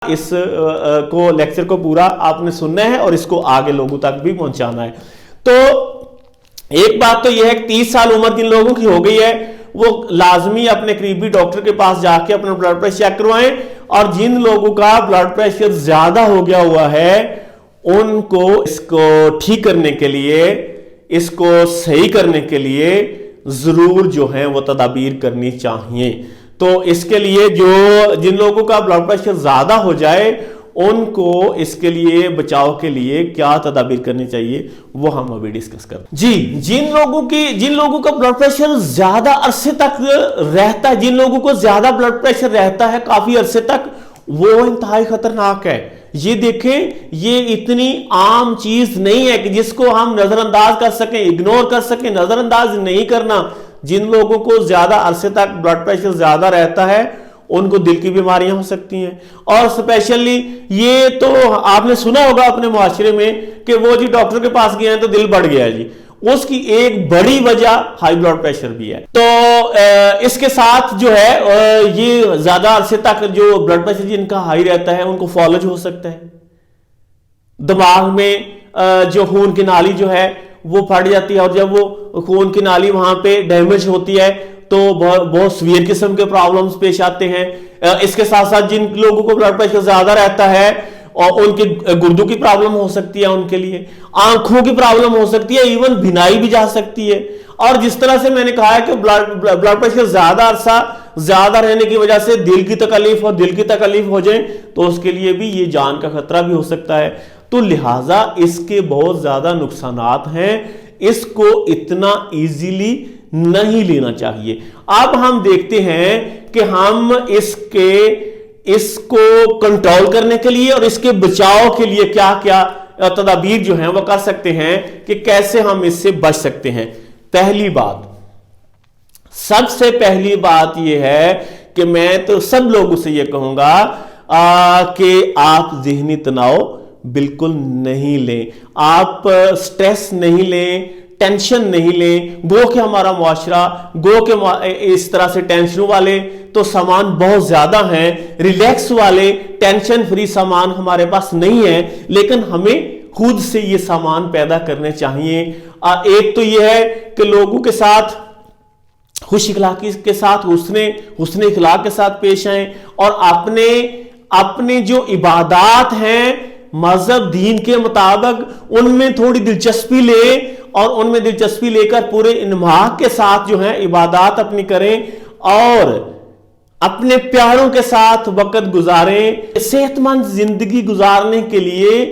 इस को लेक्चर को पूरा आपने सुनना है और इसको आगे लोगों तक भी पहुंचाना है। तो एक बात तो यह है कि 30 साल उम्र जिन लोगों की हो गई है वो लाजमी अपने करीबी डॉक्टर के पास जाके अपना ब्लड प्रेशर चेक करवाएं, और जिन लोगों का ब्लड प्रेशर ज्यादा हो गया हुआ है उनको इसको ठीक करने के लिए, इसको सही करने के लिए जरूर जो है वो तदाबीर करनी चाहिए। तो इसके लिए जो जिन लोगों का ब्लड प्रेशर ज्यादा हो जाए उनको इसके लिए बचाव के लिए क्या तदाबीर करनी चाहिए वो हम अभी डिस्कस करें। जी, जिन लोगों का ब्लड प्रेशर ज्यादा अरसे तक रहता है, जिन लोगों को ज्यादा ब्लड प्रेशर रहता है काफी अरसे तक, वो इंतहाई खतरनाक है। ये देखें, ये इतनी आम चीज नहीं है कि जिसको हम नजरअंदाज कर सकें, इग्नोर कर सकें। नजरअंदाज नहीं करना। जिन लोगों को ज्यादा अरसे तक ब्लड प्रेशर ज्यादा रहता है उनको दिल की बीमारियां हो सकती हैं, और स्पेशली ये तो आपने सुना होगा अपने मुआशरे में कि वो जी डॉक्टर के पास गए हैं तो दिल बढ़ गया है जी, उसकी एक बड़ी वजह हाई ब्लड प्रेशर भी है। तो इसके साथ जो है ये ज्यादा अरसे तक जो ब्लड प्रेशर जिनका हाई रहता है उनको फॉलोज हो सकता है, दिमाग में जो खून की नाली जो है वो फट जाती है, और जब वो खून की नाली वहां पे डैमेज होती है तो बहुत सीवियर किस्म के प्रॉब्लम्स पेश आते हैं। इसके साथ साथ जिन लोगों को ब्लड प्रेशर ज्यादा रहता है और उनके गुर्दों की प्रॉब्लम हो सकती है, उनके लिए आंखों की प्रॉब्लम हो सकती है, इवन बिनाई भी जा सकती है। और जिस तरह से मैंने कहा है कि ब्लड प्रेशर ज्यादा अरसा ज्यादा रहने की वजह से दिल की तकलीफ हो जाए तो उसके लिए भी ये जान का खतरा भी हो सकता है। तो लिहाजा इसके बहुत ज्यादा नुकसानात हैं, इसको इतना इजीली नहीं लेना चाहिए। अब हम देखते हैं कि हम इसको कंट्रोल करने के लिए और इसके बचाव के लिए क्या क्या तदाबीर जो हैं वो कर सकते हैं कि कैसे हम इससे बच सकते हैं। सबसे पहली बात यह है कि मैं तो सब लोगों से यह कहूंगा कि आप जिहनी तनाव बिल्कुल नहीं लें, आप स्ट्रेस नहीं लें, टेंशन नहीं लें। गो के हमारा मुआशरा इस तरह से टेंशन वाले तो सामान बहुत ज्यादा हैं, रिलैक्स वाले टेंशन फ्री सामान हमारे पास नहीं है, लेकिन हमें खुद से ये सामान पैदा करने चाहिए। एक तो यह है कि लोगों के साथ खुश इखलाकी के साथ हुस्न इखलाक के साथ पेश आए, और अपने जो इबादात हैं मजहब दीन के मुताबिक उनमें थोड़ी दिलचस्पी ले, और उनमें दिलचस्पी लेकर पूरे इन्माक के साथ जो है इबादात अपनी करें और अपने प्यारों के साथ वक्त गुजारें। सेहतमंद जिंदगी गुजारने के लिए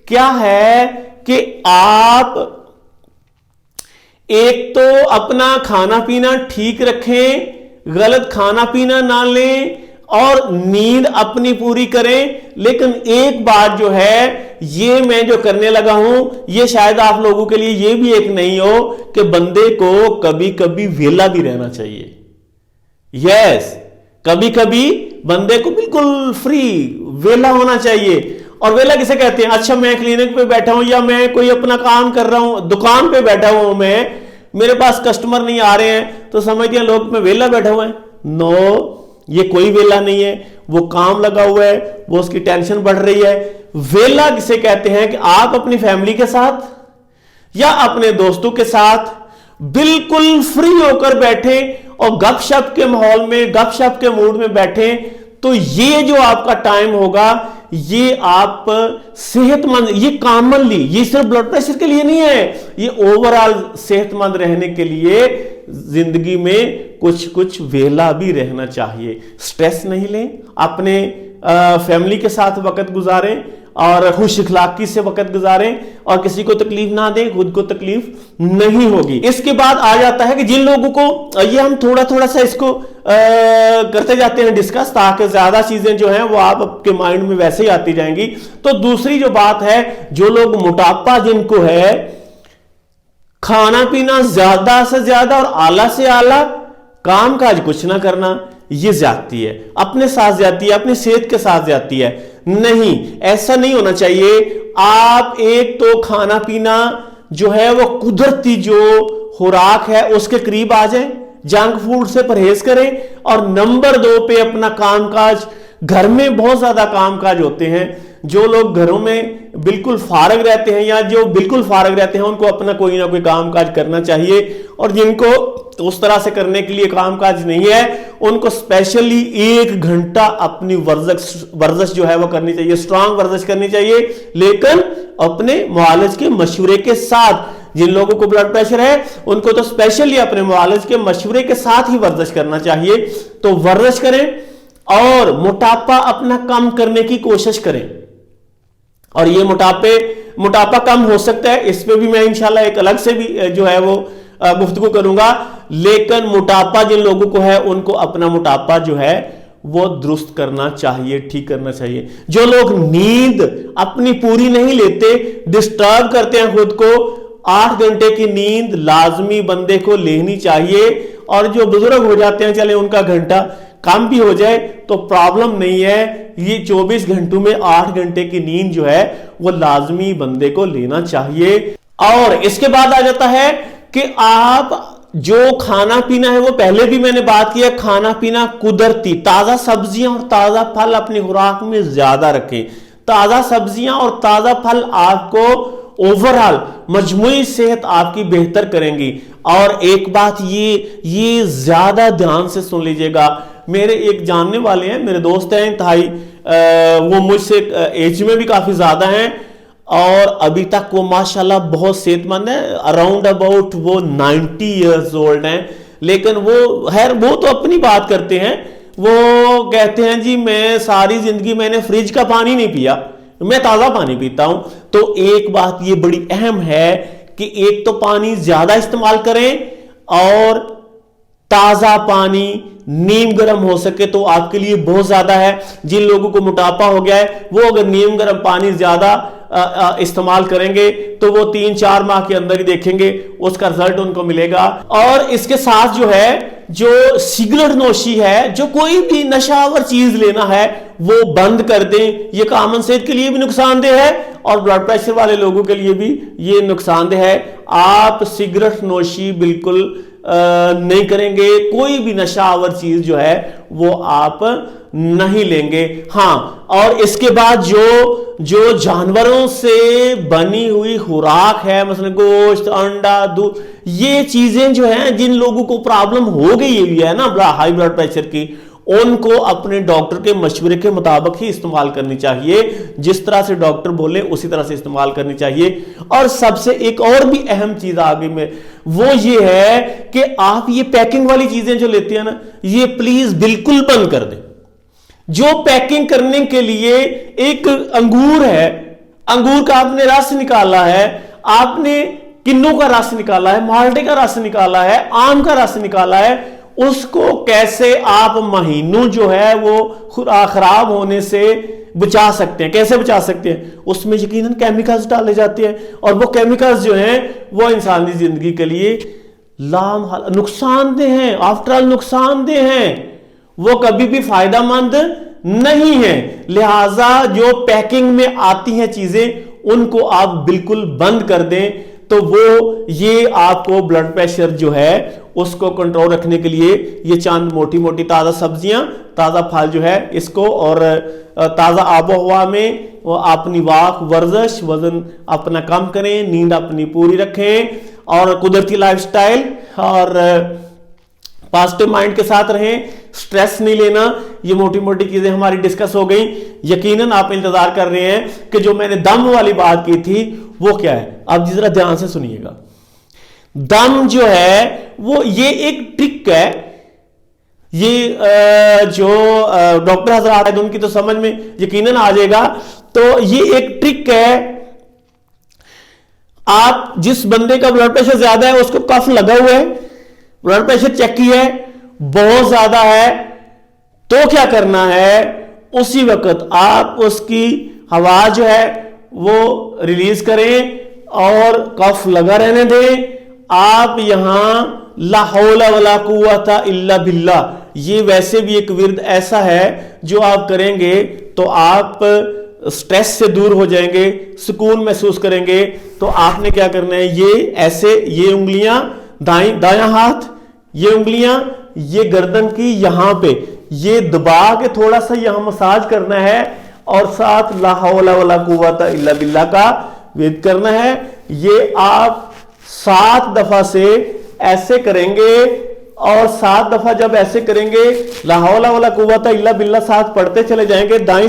क्या है कि आप एक तो अपना खाना पीना ठीक रखें, गलत खाना पीना ना लें, और नींद अपनी पूरी करें। लेकिन एक बात जो है, ये मैं जो करने लगा हूं ये शायद आप लोगों के लिए ये भी एक नहीं हो कि बंदे को कभी कभी वेला भी रहना चाहिए। यस, कभी कभी बंदे को बिल्कुल फ्री वेला होना चाहिए। और वेला किसे कहते हैं? अच्छा, मैं क्लिनिक पे बैठा हूं या मैं कोई अपना काम कर रहा हूं, दुकान पे बैठा हूं, मैं मेरे पास कस्टमर नहीं आ रहे हैं तो समझते हैं लोग मैं वेला बैठा हुआ है। नो, ये कोई वेला नहीं है, वो काम लगा हुआ है, वो उसकी टेंशन बढ़ रही है। वेला किसे कहते हैं कि आप अपनी फैमिली के साथ या अपने दोस्तों के साथ बिल्कुल फ्री होकर बैठे और गपशप के माहौल में, गपशप के मूड में बैठे, तो ये जो आपका टाइम होगा ये आप सेहतमंद, ये कॉमनली, ये सिर्फ ब्लड प्रेशर के लिए नहीं है, ये ओवरऑल सेहतमंद रहने के लिए जिंदगी में कुछ वेला भी रहना चाहिए। स्ट्रेस नहीं लें, अपने फैमिली के साथ वक्त गुजारें और खुश इखलाकी से वक्त गुजारें, और किसी को तकलीफ ना दें, खुद को तकलीफ नहीं होगी। इसके बाद आ जाता है कि जिन लोगों को, ये हम थोड़ा सा इसको करते जाते हैं डिस्कस, ताकि ज्यादा चीजें जो हैं वो आपके माइंड में वैसे ही आती जाएंगी। तो दूसरी जो बात है, जो लोग मोटापा जिनको है, खाना पीना ज्यादा से ज्यादा और आला से आला, काम काज कुछ ना करना, ये ज्यादती है, अपने साथ ज्यादती है, अपनी सेहत के साथ ज्यादती है। नहीं, ऐसा नहीं होना चाहिए। आप एक तो खाना पीना जो है वो कुदरती जो खुराक है उसके करीब आ जाए, जंक फूड से परहेज करें, और नंबर 2 पे अपना कामकाज घर में बहुत ज्यादा कामकाज होते हैं, जो लोग घरों में बिल्कुल फारग रहते हैं या जो बिल्कुल फारग रहते हैं उनको अपना कोई ना कोई कामकाज करना चाहिए, और जिनको उस तरह से करने के लिए कामकाज नहीं है उनको स्पेशली 1 घंटा अपनी वर्जिश जो है वो करनी चाहिए, स्ट्रांग वर्जिश करनी चाहिए, लेकिन अपने मुआलिज के मशवरे के साथ। जिन लोगों को ब्लड प्रेशर है उनको तो स्पेशली अपने मुआलिज के मशवरे के साथ ही वर्जिश करना चाहिए। तो वर्जिश करें और मोटापा अपना कम करने की कोशिश करें, और ये मोटापा कम हो सकता है, इस पे भी मैं इंशाल्लाह एक अलग से भी जो है वो गुफ्तगू करूंगा। लेकिन मोटापा जिन लोगों को है उनको अपना मोटापा जो है वो दुरुस्त करना चाहिए, ठीक करना चाहिए। जो लोग नींद अपनी पूरी नहीं लेते, डिस्टर्ब करते हैं खुद को, 8 घंटे की नींद लाजमी बंदे को लेनी चाहिए। और जो बुजुर्ग हो जाते हैं चले उनका घंटा कम भी हो जाए तो प्रॉब्लम नहीं है, ये 24 घंटों में 8 घंटे की नींद जो है वो लाजमी बंदे को लेना चाहिए। और इसके बाद आ जाता है कि आप जो खाना पीना है, वो पहले भी मैंने बात किया, खाना पीना कुदरती, ताजा सब्जियां और ताजा फल अपनी खुराक में ज्यादा रखें। ताजा सब्जियां और ताजा फल आपको ओवरऑल मजमूई सेहत आपकी बेहतर करेंगी। और एक बात ये ज्यादा ध्यान से सुन लीजिएगा, मेरे एक जानने वाले हैं, मेरे दोस्त हैं इंतहाई, वो मुझसे एज में भी काफी ज्यादा हैं और अभी तक वो माशाल्लाह बहुत सेहतमंद है, अराउंड अबाउट वो 90 ईयर्स ओल्ड हैं। लेकिन वो तो अपनी बात करते हैं, वो कहते हैं जी मैं सारी जिंदगी मैंने फ्रिज का पानी नहीं पिया, मैं ताजा पानी पीता हूं। तो एक बात ये बड़ी अहम है कि एक तो पानी ज्यादा इस्तेमाल करें, और ताजा पानी नीम गर्म हो सके तो आपके लिए बहुत ज्यादा है। जिन लोगों को मोटापा हो गया है वो अगर नीम गर्म पानी ज्यादा इस्तेमाल करेंगे तो वो 3-4 माह के अंदर ही देखेंगे उसका रिजल्ट उनको मिलेगा। और इसके साथ जो है, जो सिगरेट नोशी है, जो कोई भी नशावर चीज लेना है वो बंद कर दें। ये कॉमन सेहत के लिए भी नुकसानदेह है और ब्लड प्रेशर वाले लोगों के लिए भी ये नुकसानदेह है। आप सिगरेट नोशी बिल्कुल नहीं करेंगे, कोई भी नशावर चीज जो है वो आप नहीं लेंगे। हां, और इसके बाद जो जानवरों से बनी हुई खुराक है, मसलन गोश्त, अंडा, दूध, ये चीजें जो हैं, जिन लोगों को प्रॉब्लम हो गई है ना हाई ब्लड प्रेशर की, उनको अपने डॉक्टर के मशवरे के मुताबिक ही इस्तेमाल करनी चाहिए। जिस तरह से डॉक्टर बोले उसी तरह से इस्तेमाल करनी चाहिए। और सबसे एक और भी अहम चीज आगे में वो ये है कि आप ये पैकिंग वाली चीजें जो लेते हैं ना, ये प्लीज बिल्कुल बंद कर दें। जो पैकिंग करने के लिए एक अंगूर है, अंगूर का आपने रस निकाला है, आपने किन्नू का रस निकाला है, माल्टे का रस निकाला है, आम का रस निकाला है, उसको कैसे आप महीनों जो है वो खराब होने से बचा सकते हैं? कैसे बचा सकते हैं? उसमें यकीनन केमिकल्स डाले जाते हैं और वो केमिकल्स जो हैं वो इंसानी जिंदगी के लिए नुकसानदेह हैं, आफ्टर ऑल नुकसानदेह हैं, वो कभी भी फायदेमंद नहीं है। लिहाजा जो पैकिंग में आती हैं चीजें उनको आप बिल्कुल बंद कर दें। तो वो ये आपको ब्लड प्रेशर जो है उसको कंट्रोल रखने के लिए ये चंद मोटी मोटी ताज़ा सब्जियां, ताज़ा फल जो है इसको, और ताज़ा आबो हवा में वो अपनी वाक, वर्जिश, वजन अपना कम करें, नींद अपनी पूरी रखें और कुदरती लाइफस्टाइल और पॉजिटिव माइंड के साथ रहें। स्ट्रेस नहीं लेना। ये मोटी मोटी चीजें हमारी डिस्कस हो गई। यकीनन आप इंतजार कर रहे हैं कि जो मैंने दम वाली बात की थी वो क्या है। आप जरा ध्यान से सुनिएगा। दम जो है वो ये एक ट्रिक है। ये जो डॉक्टर हजरात हैं उनकी तो समझ में यकीनन आ जाएगा। तो ये एक ट्रिक है। आप जिस बंदे का ब्लड प्रेशर ज्यादा है उसको कफ लगा हुआ है, ब्लड प्रेशर चेक किया है, बहुत ज्यादा है, तो क्या करना है, उसी वक्त आप उसकी हवा जो है वो रिलीज करें और कफ लगा रहने दें। आप यहां ला हौला वला कुव्वता इल्ला बिल्लाह, ये वैसे भी एक विर्द ऐसा है जो आप करेंगे तो आप स्ट्रेस से दूर हो जाएंगे, सुकून महसूस करेंगे। तो आपने क्या करना है, ये ऐसे, ये उंगलियां दायां हाथ, ये उंगलियां ये गर्दन की यहां पे, ये दबा के थोड़ा सा यहां मसाज करना है और साथ ला हौला वला कुव्वता इल्ला बिल्लाह का वेद करना है। ये आप 7 दफा से ऐसे करेंगे और 7 दफा जब ऐसे करेंगे ला हौला वला कुव्वता इल्ला बिल्लाह 7 पढ़ते चले जाएंगे दाएं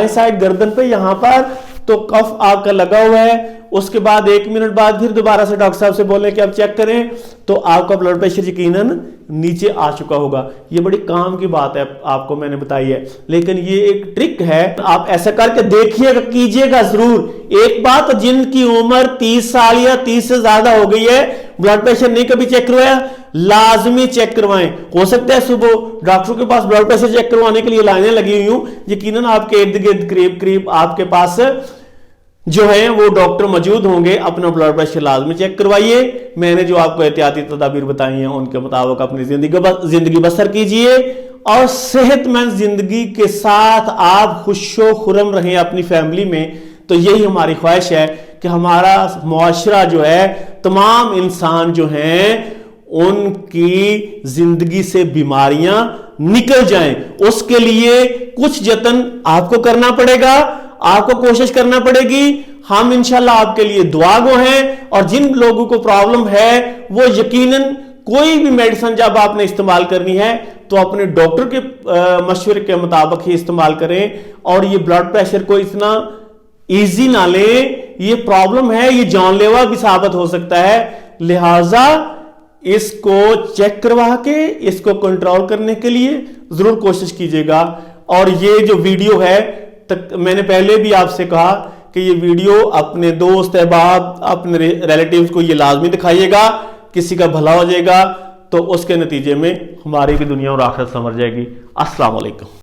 साइड गर्दन पे यहां पर, तो कफ आपका लगा हुआ है। उसके बाद 1 मिनट बाद फिर दोबारा से डॉक्टर साहब से बोले कि अब चेक करें, तो आपका ब्लड प्रेशर यकीनन नीचे आ चुका होगा। ये बड़ी काम की बात है, आपको मैंने बताई है, लेकिन ये एक ट्रिक है, आप ऐसा करके देखिएगा, कीजिएगा जरूर। एक बात, जिनकी उम्र 30 साल या 30 से ज्यादा हो गई है, ब्लड प्रेशर नहीं कभी चेक करवाया, लाजमी चेक करवाएं। हो सकता है सुबह डॉक्टर के पास ब्लड प्रेशर चेक करवाने के लिए लाइनें लगी हुई हूं, यकीनन आपके इर्द गिर्द करीब आपके पास जो है वो डॉक्टर मौजूद होंगे। अपना ब्लड प्रेशर लाजमी चेक करवाइए। मैंने जो आपको एहतियाती तदाबीर बताई हैं उनके मुताबिक अपनी जिंदगी बसर कीजिए और सेहतमंद जिंदगी के साथ आप खुशो खुरम रहें अपनी फैमिली में। तो यही हमारी ख्वाहिश है कि हमारा मुआशरा जो है, तमाम इंसान जो हैं, उनकी जिंदगी से बीमारियां निकल जाएं। उसके लिए कुछ जतन आपको करना पड़ेगा, आपको कोशिश करना पड़ेगी। हम इंशाल्लाह आपके लिए दुआगो हैं। और जिन लोगों को प्रॉब्लम है वो यकीनन कोई भी मेडिसिन जब आपने इस्तेमाल करनी है तो अपने डॉक्टर के मशवरे के मुताबिक ही इस्तेमाल करें। और ये ब्लड प्रेशर को इतना इजी ना लें, ये प्रॉब्लम है, ये जानलेवा भी साबित हो सकता है। लिहाजा इसको चेक करवा के इसको कंट्रोल करने के लिए जरूर कोशिश कीजिएगा। और ये जो वीडियो है, मैंने पहले भी आपसे कहा कि ये वीडियो अपने दोस्त अहबाब, अपने रिलेटिव्स को ये लाजमी दिखाइएगा। किसी का भला हो जाएगा तो उसके नतीजे में हमारी भी दुनिया और आखिरत समझ जाएगी। अस्सलाम वालेकुम।